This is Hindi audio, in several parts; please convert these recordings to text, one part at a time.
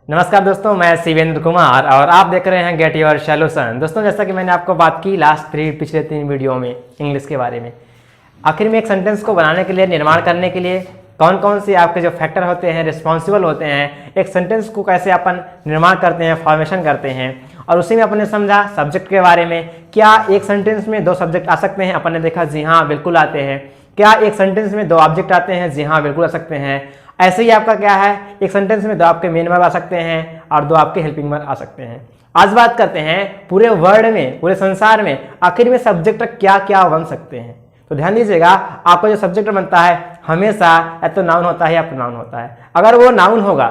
नमस्कार दोस्तों, मैं शिवेंद्र कुमार और आप देख रहे हैं गेट योर सॉल्यूशन। दोस्तों, जैसा कि मैंने आपको बात की पिछले 3 वीडियो में इंग्लिश के बारे में, आखिर में एक सेंटेंस को बनाने के लिए, निर्माण करने के लिए कौन कौन से आपके जो फैक्टर होते हैं, रिस्पॉन्सिबल होते हैं, एक सेंटेंस को कैसे अपन निर्माण करते हैं, फॉर्मेशन करते हैं। और उसी में अपन ने समझा सब्जेक्ट के बारे में, क्या एक सेंटेंस में 2 सब्जेक्ट आ सकते हैं? अपन ने देखा जी हाँ बिल्कुल आते हैं। क्या एक सेंटेंस में 2 ऑब्जेक्ट आते हैं? जी हाँ बिल्कुल आ सकते हैं। ऐसे ही आपका क्या है, एक सेंटेंस में 2 आपके मेन वर्ब आ सकते हैं और 2 आपके हेल्पिंग वर्ब आ सकते हैं। आज बात करते हैं पूरे वर्ल्ड में, पूरे संसार में आखिर में सब्जेक्ट क्या क्या बन सकते हैं। तो ध्यान दीजिएगा, आपका जो सब्जेक्ट बनता है हमेशा या तो नाउन होता है या प्रोनाउन होता है। अगर वो नाउन होगा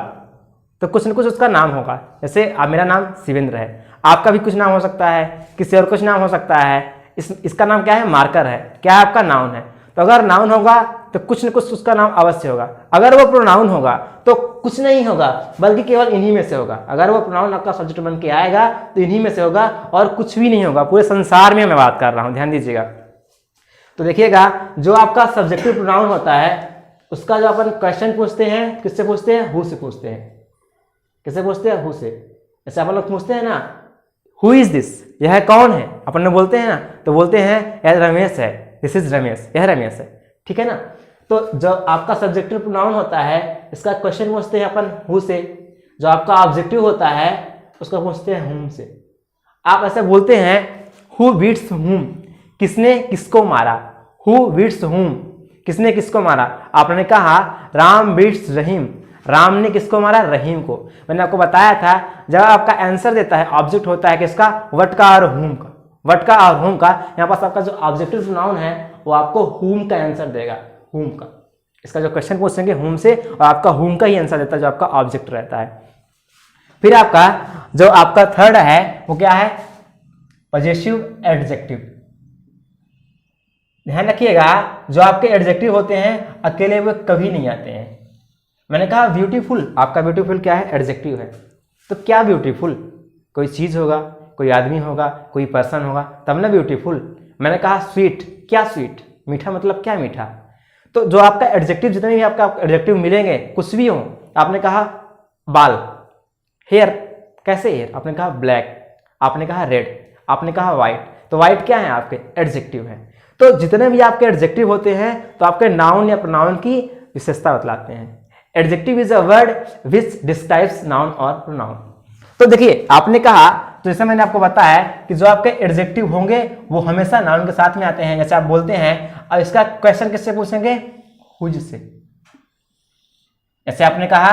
तो कुछ न कुछ उसका नाम होगा। जैसे अब मेरा नाम शिवेंद्र है, आपका भी कुछ नाम हो सकता है, किसी और कुछ नाम हो सकता है। इसका नाम क्या है? मार्कर है। क्या है? आपका नाउन है। तो अगर नाउन होगा तो कुछ न कुछ उसका नाम अवश्य होगा। अगर वो प्रोनाउन होगा तो कुछ नहीं होगा, बल्कि केवल इन्हीं में से होगा। अगर वो प्रोनाउन आपका सब्जेक्ट बन के आएगा तो इन्हीं में से होगा और कुछ भी नहीं होगा। पूरे संसार में मैं बात कर रहा हूं, ध्यान दीजिएगा। तो देखिएगा, जो आपका सब्जेक्टिव प्रोनाउन होता है उसका जो अपन क्वेश्चन पूछते हैं, किससे पूछते हैं? हु से पूछते हैं। किससे पूछते हैं? हु से। जैसे अपन लोग पूछते हैं ना, हु इज दिस, यह कौन है? अपन लोग बोलते हैं ना, तो बोलते हैं यह रमेश है, दिस इज रमेश, यह रमेश है। ठीक है ना। तो जो आपका सब्जेक्टिव प्रोनाउन होता है इसका क्वेश्चन पूछते हैं अपन हु से। जो आपका ऑब्जेक्टिव होता है उसको पूछते हैं हुम से। आप ऐसे बोलते हैं हु बीट्स हुम, किसने किसको मारा? हु बीट्स हुम, किसने किसको मारा? आपने कहा राम बीट्स रहीम, राम ने किसको मारा? रहीम को। मैंने आपको बताया था, जब आपका आंसर देता है ऑब्जेक्ट होता है किसका? व्हाट का और हुम का। व्हाट का और हुम का, यहाँ पास आपका जो ऑब्जेक्टिव प्रोनाउन है वो आपको हुम का आंसर देगा, हुम का। इसका जो क्वेश्चन पूछेंगे हुम से और आपका हुम का ही आंसर देता है जो आपका ऑब्जेक्ट रहता है। फिर आपका जो आपका थर्ड है वो क्या है? Possessive adjective. ध्यान रखिएगा, जो आपके एडजेक्टिव होते हैं अकेले वो कभी नहीं आते हैं। मैंने कहा ब्यूटीफुल, आपका ब्यूटीफुल क्या है? एडजेक्टिव है। तो क्या ब्यूटीफुल? कोई चीज होगा, कोई आदमी होगा, कोई पर्सन होगा, तब ना ब्यूटीफुल। मैंने कहा स्वीट, क्या स्वीट? मीठा, मतलब क्या मीठा? तो जो आपका एडजेक्टिव, जितने भी आपका एडजेक्टिव मिलेंगे कुछ भी हो, आपने कहा बाल, हेयर, कैसे हेयर? आपने कहा ब्लैक, आपने कहा रेड, आपने कहा व्हाइट। तो व्हाइट क्या है? आपके एडजेक्टिव है। तो जितने भी आपके एडजेक्टिव होते हैं तो आपके नाउन या प्रोनाउन की विशेषता बतलाते हैं। Adjective is a word which describes noun और प्रोनाउन। तो देखिए, आपने कहा, तो जैसे मैंने आपको बताया कि जो आपके एडजेक्टिव होंगे वो हमेशा नाउन के साथ में आते हैं। जैसे आप बोलते हैं, और इसका क्वेश्चन किससे पूछेंगे? हुज से। जैसे आपने कहा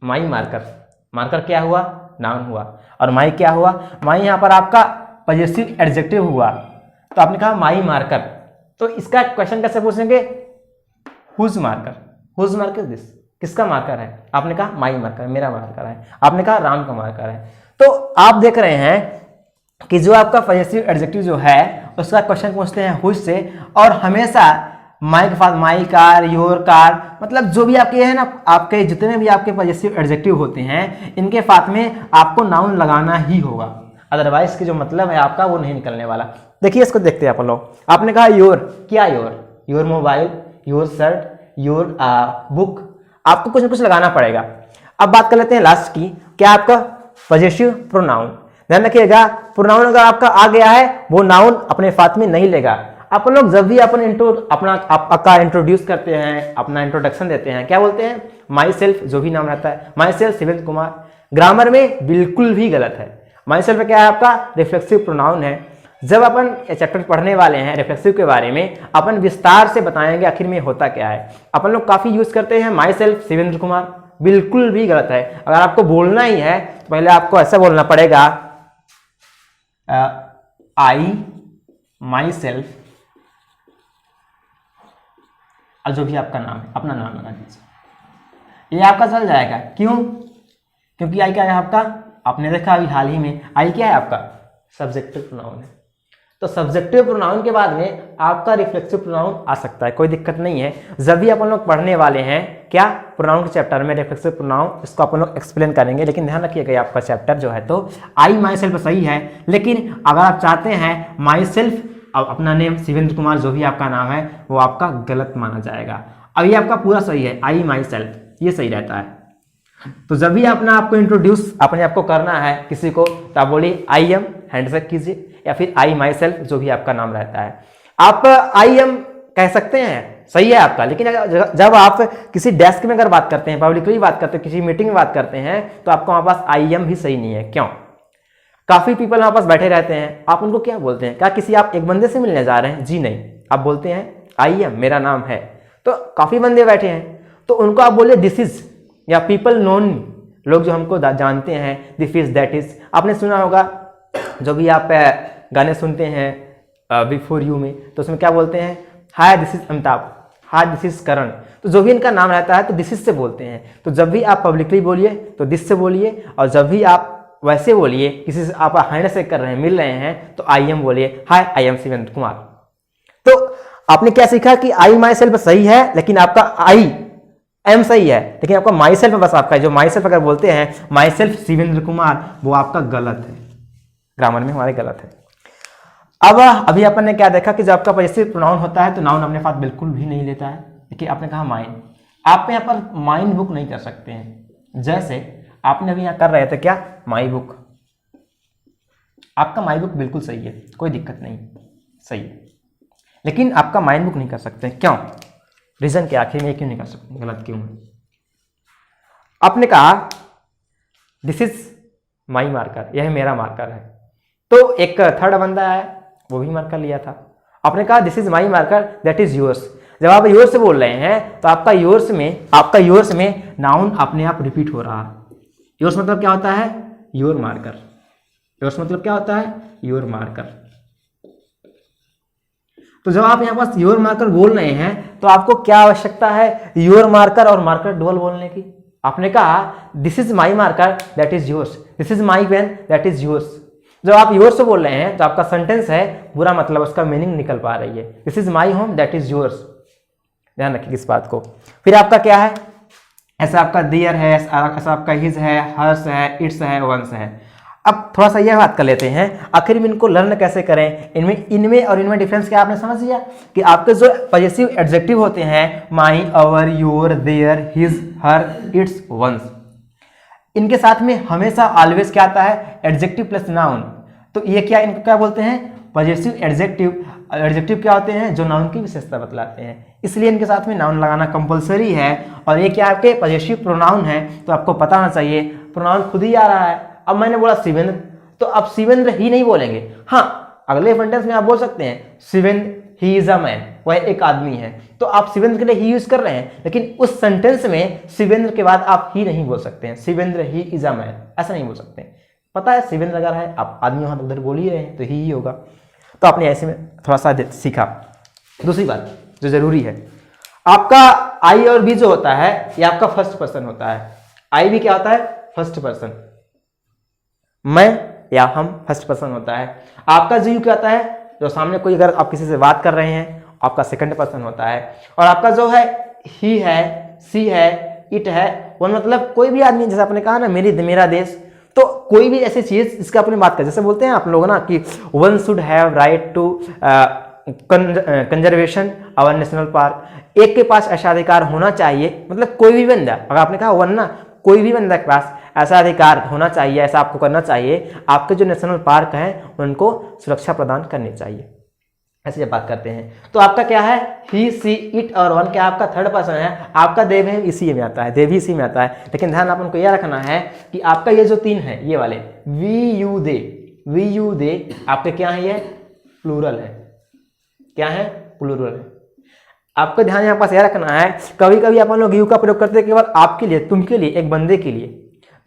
माई मार्कर, मार्कर क्या हुआ? नाउन हुआ। और माई क्या हुआ? माई यहां पर आपका पजेसिव एडजेक्टिव हुआ। तो आपने कहा माई मार्कर, तो इसका क्वेश्चन कैसे पूछेंगे? Whose marker, whose marker this, किसका मार्कर है? आपने कहा माई मार्कर, मेरा मार्कर है। आपने कहा राम का मार्कर है। तो आप देख रहे हैं कि जो आपका पजेसिव एडजेक्टिव जो है उसका क्वेश्चन पूछते हैं हुज से, और हमेशा माई के साथ माई कार, योर कार, मतलब जो भी आपके है ना, आपके जितने भी आपके पजेसिव एडजेक्टिव होते हैं इनके साथ में आपको नाउन लगाना ही होगा, अदरवाइज की जो मतलब है आपका वो नहीं निकलने वाला। देखिए, इसको देखते हैं अपन लोग। आपने कहा योर, क्या your? Your mobile, your shirt, your book, आपको कुछ न कुछ लगाना पड़ेगा। अब बात कर लेते हैं लास्ट की, क्या आपका पजेसिव प्रोनाउन। ध्यान रखिएगा, प्रोनाउन अगर आपका आ गया है वो नाउन अपने साथ में नहीं लेगा। अपन लोग जब भी अपन अपना इंट्रोड्यूस करते हैं, अपना इंट्रोडक्शन देते हैं, क्या बोलते हैं? माई सेल्फ, जो भी नाम रहता है, my self Shivendra Kumar. Grammar में बिल्कुल भी गलत है। माई सेल्फ क्या है? आपका रिफ्लेक्सिव प्रोनाउन है। जब अपन चैप्टर पढ़ने वाले हैं रिफ्लेक्सिव के बारे में, अपन विस्तार से बताएंगे आखिर में होता क्या है। अपन लोग काफी यूज करते हैं माई सेल्फ शिवेंद्र कुमार, बिल्कुल भी गलत है। अगर आपको बोलना ही है तो पहले आपको ऐसा बोलना पड़ेगा, आई माई सेल्फ, और जो भी आपका नाम है अपना नाम लगा दीजिए, ये आपका चल जाएगा। क्यों? क्योंकि आई क्या है आपका? आपने देखा अभी हाल ही में, आई क्या है आपका? सब्जेक्टिव प्रोनाउन है। तो सब्जेक्टिव प्रोनाउन के बाद में आपका रिफ्लेक्सिव प्रोनाउन आ सकता है, कोई दिक्कत नहीं है। जब भी अपन लोग पढ़ने वाले हैं क्या प्रोनाउन के चैप्टर में रिफ्लेक्सिव प्रोनाउन, इसको अपन लोग एक्सप्लेन करेंगे। लेकिन ध्यान रखिएगा, आपका चैप्टर जो है तो आई माई सेल्फ सही है, लेकिन अगर आप चाहते हैं माई सेल्फ, अब अपना नेम शिवेंद्र कुमार जो भी आपका नाम है वो आपका गलत माना जाएगा। अब ये आपका पूरा सही है, आई माई सेल्फ, ये सही रहता है। तो जब भी अपना आपको इंट्रोड्यूस अपने आप को करना है किसी को, तो आप बोलिए आई एम, हैंडशेक कीजिए, या फिर आई माई सेल्फ, जो भी आपका नाम रहता है। आप आई एम कह सकते हैं, सही है आपका, लेकिन जब आप किसी डेस्क में अगर बात करते हैं, पब्लिकली बात करते हैं, किसी मीटिंग में बात करते हैं, तो आपको वहां पास आई एम भी सही नहीं है। क्यों? काफी पीपल वहां पास बैठे रहते हैं, आप उनको क्या बोलते हैं? क्या किसी आप एक बंदे से मिलने जा रहे हैं? जी नहीं, आप बोलते हैं आई एम, मेरा नाम है। तो काफी बंदे बैठे हैं, तो उनको आप बोले दिस इज, या पीपल नोन, लोग जो हमको जानते हैं, दिस इज, दैट इज। आपने सुना होगा जो भी आप गाने सुनते हैं बिफोर यू में, तो उसमें क्या बोलते हैं? Hi this is Amitabh, hi this is Karan. तो जो भी इनका नाम रहता है तो दिस इज से बोलते हैं। तो जब भी आप पब्लिकली बोलिए तो दिस से बोलिए, और जब भी आप वैसे बोलिए, किसी से आप हैंडशेक कर रहे हैं, मिल रहे हैं, तो आई एम बोलिए, हाय आई एम शिवेंद्र कुमार। तो आपने क्या सीखा कि आई माई सेल्फ सही है, लेकिन आपका आई एम सही है, लेकिन आपका माई सेल्फ बस आपका जो माई सेल्फ अगर बोलते हैं माई सेल्फ शिवेंद्र कुमार, वो आपका गलत है, ग्रामर में हमारे गलत है। अब अभी अपन ने क्या देखा कि जब आपका पॉजेसिव प्रोनाउन होता है तो नाउन अपने साथ बिल्कुल भी नहीं लेता है। देखिए आपने कहा माइंड, आप यहाँ पर माइंड बुक नहीं कर सकते हैं। जैसे आपने अभी यहाँ कर रहे थे क्या, माई बुक, आपका माई बुक बिल्कुल सही है, कोई दिक्कत नहीं, सही है, लेकिन आपका माइंड बुक नहीं कर सकते। क्यों? रीजन क्या, आखिर में क्यों नहीं कर सकते, गलत क्यों है? आपने कहा दिस इज माई मार्कर, यह मेरा मार्कर है, तो एक थर्ड बंदा है वो भी मार्कर लिया था। आपने कहा this is my marker, that is yours. जब आप योर्स से बोल रहे हैं तो आपका योर्स में नाउन अपने आप रिपीट हो रहा है। योर्स मतलब क्या होता है? Your marker. योर्स मतलब क्या होता है? Your marker. तो जब आप यहाँ पास योर मार्कर बोल रहे हैं तो आपको क्या आवश्यकता है? योर मार्कर और मार्कर डुअल बोलने की। आपने कहा this is my marker, that is yours, this is my pen, that is yours. जब आप योर्स से बोल रहे हैं तो आपका सेंटेंस है पूरा, मतलब उसका मीनिंग निकल पा रही है। This is my home, that is yours. ध्यान रखिए इस बात को। फिर आपका क्या है? ऐसा आपका देयर है, ऐसा आपका हिज है, हर्स है, इट्स है, वंस है। अब थोड़ा सा यह बात कर लेते हैं, आखिर में इनको लर्न कैसे करें, इनमें और इनमें डिफरेंस क्या आपने समझ लिया कि आपके जो पॉजेसिव एडजेक्टिव होते हैं, my, our, your, their, his, her, its, ones, इनके साथ में हमेशा ऑलवेज क्या आता है? Adjective plus noun. तो ये क्या, इनको क्या बोलते हैं? Possessive adjective. एडजेक्टिव क्या होते हैं? जो नाउन की विशेषता बतलाते हैं, इसलिए इनके साथ में नाउन लगाना कंपलसरी है। और ये क्या आपके पॉजेसिव प्रोनाउन है, तो आपको पता होना चाहिए प्रोनाउन खुद ही आ रहा है। अब मैंने बोला शिवेंद्र, तो अब शिवेंद्र ही नहीं बोलेंगे। हाँ, अगले सेंटेंस में आप बोल सकते हैं Shivendra he is a man, वह एक आदमी है, तो आप शिवेंद्र के लिए ही यूज कर रहे हैं, लेकिन उस सेंटेंस में शिवेंद्र के बाद आप ही नहीं बोल सकते हैं। Shivendra he is a man ऐसा नहीं बोल सकते। पता है शिवेंद्र अगर है, आप आदमी वहां उधर बोल ही रहे हैं, तो ही होगा। तो आपने ऐसे में थोड़ा सा सीखा। दूसरी बात जो जरूरी है, आपका आई और बी जो होता है ये आपका फर्स्ट पर्सन होता है। आई भी क्या होता है? First person. मैं या हम फर्स्ट पर्सन होता है। आपका जो यू क्या होता है? जो सामने कोई अगर आप किसी से बात कर रहे हैं, आपका सेकंड पर्सन होता है। और आपका जो है ही है, सी है, इट है, वन मतलब कोई भी आदमी, जैसे आपने कहा ना मेरा देश, तो कोई भी ऐसी चीज जिसका अपनी बात करें, जैसे बोलते हैं आप लोग ना कि one should have right to conservation our national park, एक के पास ऐसा अधिकार होना चाहिए, मतलब कोई भी बंदा, अगर आपने कहा वन ना, कोई भी बंदा के पास ऐसा अधिकार होना चाहिए, ऐसा आपको करना चाहिए, आपके जो नेशनल पार्क हैं उनको सुरक्षा प्रदान करनी चाहिए। ऐसे जब बात करते हैं तो आपका क्या है? ही, सी, इट और वन क्या आपका थर्ड पर्सन है। आपका देव है इसी में आता है, देव इसी में आता है, लेकिन ध्यान अपन को यह रखना है कि आपका ये जो तीन है, ये वाले वी यू दे आपके क्या है? ये प्लूरल है। क्या है? प्लूरल है। आपको ध्यान यहाँ पास यह रखना है, कभी कभी अपन लोग यू का प्रयोग करते हैं केवल आपके लिए, तुम के लिए, एक बंदे के लिए,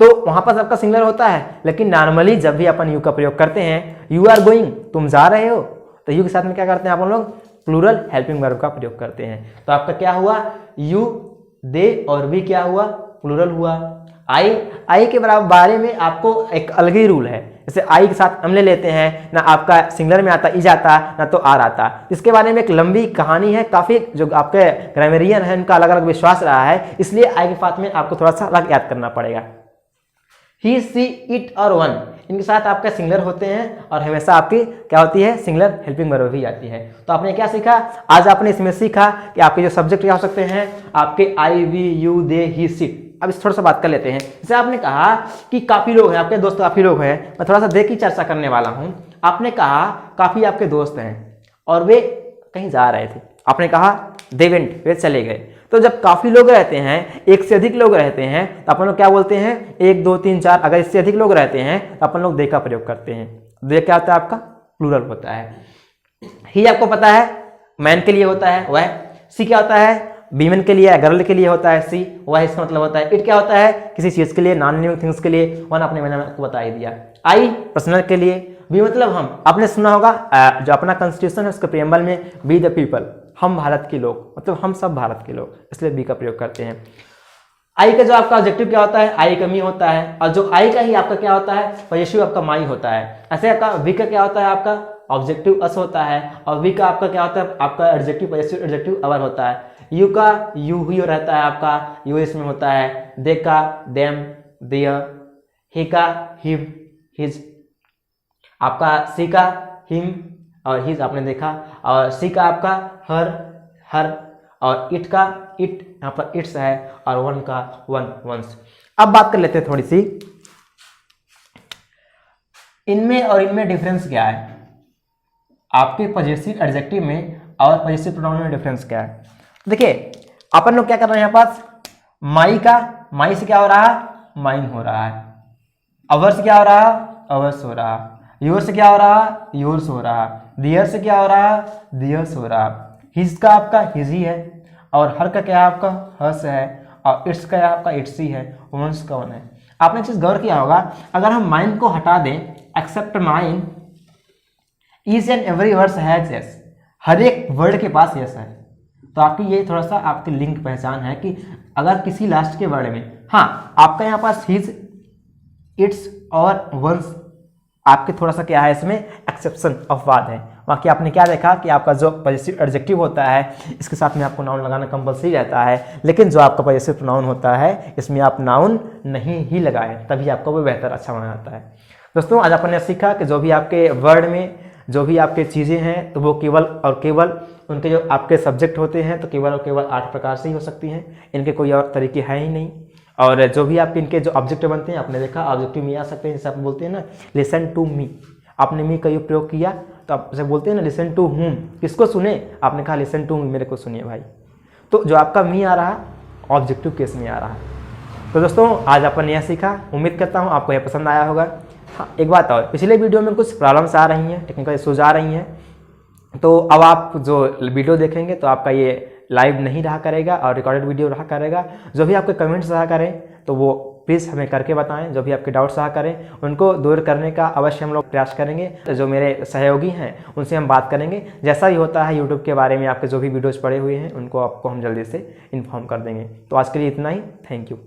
तो वहां पास आपका सिंगुलर होता है। लेकिन नॉर्मली जब भी अपन यू का प्रयोग करते हैं, यू आर गोइंग, तुम जा रहे हो, तो यू के साथ में क्या करते हैं अपन लोग? प्लूरल हेल्पिंग वर्ब का प्रयोग करते हैं। तो आपका क्या हुआ? यू, दे और भी क्या हुआ? प्लूरल हुआ। आई के बारे में आपको एक अलग ही रूल है। जैसे आई के साथ हम ले लेते हैं ना, आपका सिंगुलर में आता इज आता, ना तो आर आता। इसके बारे में एक लंबी कहानी है, काफी जो आपके ग्रामरियन है उनका अलग अलग विश्वास रहा है, इसलिए आई के साथ में आपको थोड़ा सा अलग याद करना पड़ेगा। ही, सी, इट और वन इनके साथ आपका सिंगुलर होते हैं और हमेशा आपकी क्या होती है? सिंगुलर हेल्पिंग वर्ब भी आती है। तो आपने क्या सीखा आज? आपने इसमें सीखा कि आपके जो सब्जेक्ट क्या हो सकते हैं? आपके आई, वी, यू, दे, ही, सी अब इस थोड़ा सा बात कर लेते हैं। जैसे आपने कहा कि काफ़ी लोग हैं, आपके दोस्त काफ़ी लोग हैं, मैं थोड़ा सा देख की चर्चा करने वाला हूँ। आपने कहा काफ़ी आपके दोस्त हैं और वे कहीं जा रहे थे, आपने कहा दे वेंट, वे चले गए। तो जब काफ़ी लोग रहते हैं, एक से अधिक लोग रहते हैं, तो अपन लोग क्या बोलते हैं, 1 2 3 4, अगर इससे अधिक लोग रहते हैं तो अपन लोग दे का प्रयोग करते हैं। दे क्या होता है आपका, प्लूरल होता है। ही आपको पता है मैन के लिए होता है वह। सी क्या होता है, वीमेन के लिए, गर्ल के लिए होता है सी, वह इसका मतलब होता है। इट क्या होता है, किसी चीज़ के लिए, नॉन लिविंग थिंग्स के लिए। वन आपने मैंने आपको बता ही दिया। आई पर्सनल के लिए। वी मतलब हम, आपने सुना होगा जो अपना कॉन्स्टिट्यूशन है उसके प्रियम्बल में बी द पीपल, हम भारत के लोग, मतलब हम सब भारत के लोग, इसलिए बी का प्रयोग करते हैं। आई का जो आपका ऑब्जेक्टिव क्या होता है, आई का मी होता है, और जो आई का ही आपका क्या होता है, पॉजिटिव आपका माई होता है। ऐसे आपका वी का क्या होता है, आपका ऑब्जेक्टिव अस होता है, और वी का आपका क्या होता है, आपका एडजेक्टिव पॉजिटिव एडजेक्टिव अवर होता है। यू का यू ही रहता है आपका, यू इसमें होता है। दे का देम देयर, ही का हिम हिज, आपका सी का हिम और हिज आपने देखा, और सी का आपका हर, और इट का इट, यहाँ पर इट्स है, और वन का वन वंस। अब बात कर लेते हैं थोड़ी सी, इनमें और इनमें डिफरेंस क्या है, आपके पॉजिटिव एडजेक्टिव में और पॉजिटिव प्रोनाउन में डिफरेंस क्या है। देखिए अपन लोग क्या कर रहे हैं, यहाँ पास माई का, माई से क्या हो रहा है, माइन हो रहा है। अवर से क्या हो रहा, अवर्स हो रहा। योर से क्या हो रहा, योर्स हो रहा। दियर से क्या हो रहा, दियर्स हो रहा। हिज का आपका हिज ही है, और हर का क्या है आपका हर्स है, और इट्स का आपका इट्स ही है, वंस का वन है। आपने एक चीज गौर किया होगा, अगर हम माइन को हटा दें, except mine each and every word has yes, हर एक वर्ड के पास यस है, तो आपकी ये थोड़ा सा आपकी लिंक पहचान है कि अगर किसी लास्ट के वर्ड में, हाँ आपका यहाँ पास हिज इट्स और वंस आपके थोड़ा सा क्या है, इसमें एक्सेप्शन अपवाद है। बाकी आपने क्या देखा कि आपका जो पॉजिटिव एडजेक्टिव होता है इसके साथ में आपको नाउन लगाना कंपलसरी रहता है, लेकिन जो आपका पॉजिटिव प्रोनाउन होता है इसमें आप नाउन नहीं ही लगाएं, तभी आपको वो बेहतर अच्छा माना जाता है। दोस्तों आज अपन ने सीखा कि जो भी आपके वर्ड में जो भी आपके चीज़ें हैं तो वो केवल और केवल उनके जो आपके सब्जेक्ट होते हैं तो केवल और केवल 8 प्रकार से ही हो सकती हैं, इनके कोई और तरीके हैं ही नहीं। और जो भी आपके इनके जो ऑब्जेक्टिव बनते हैं, आपने देखा ऑब्जेक्टिव में आ सकते हैं, जैसे आप बोलते हैं ना लिसन टू मी, आपने मी का प्रयोग किया तो आप जैसे बोलते हैं ना लिसन टू हुम, किसको सुने, आपने कहा लिसन टू मी, मेरे को सुनिए भाई। तो जो आपका मी आ रहा ऑब्जेक्टिव केस में आ रहा है। तो दोस्तों आज अपन यह सीखा, उम्मीद करता हूँ आपको यह पसंद आया होगा। हाँ एक बात और, पिछले वीडियो में कुछ प्रॉब्लम्स आ रही हैं, टेक्निकल इश्यूज आ रही हैं, तो अब आप जो वीडियो देखेंगे तो आपका ये लाइव नहीं रहा करेगा और रिकॉर्डेड वीडियो रहा करेगा। जो भी आपके कमेंट्स रहा करें तो वो प्लीज़ हमें करके बताएं, जो भी आपके डाउट्स रहा करें उनको दूर करने का अवश्य हम लोग प्रयास करेंगे। जो मेरे सहयोगी हैं उनसे हम बात करेंगे, जैसा ही होता है यूट्यूब के बारे में आपके जो भी वीडियोज़ पड़े हुए हैं उनको आपको हम जल्दी से इन्फॉर्म कर देंगे। तो आज के लिए इतना ही, थैंक यू।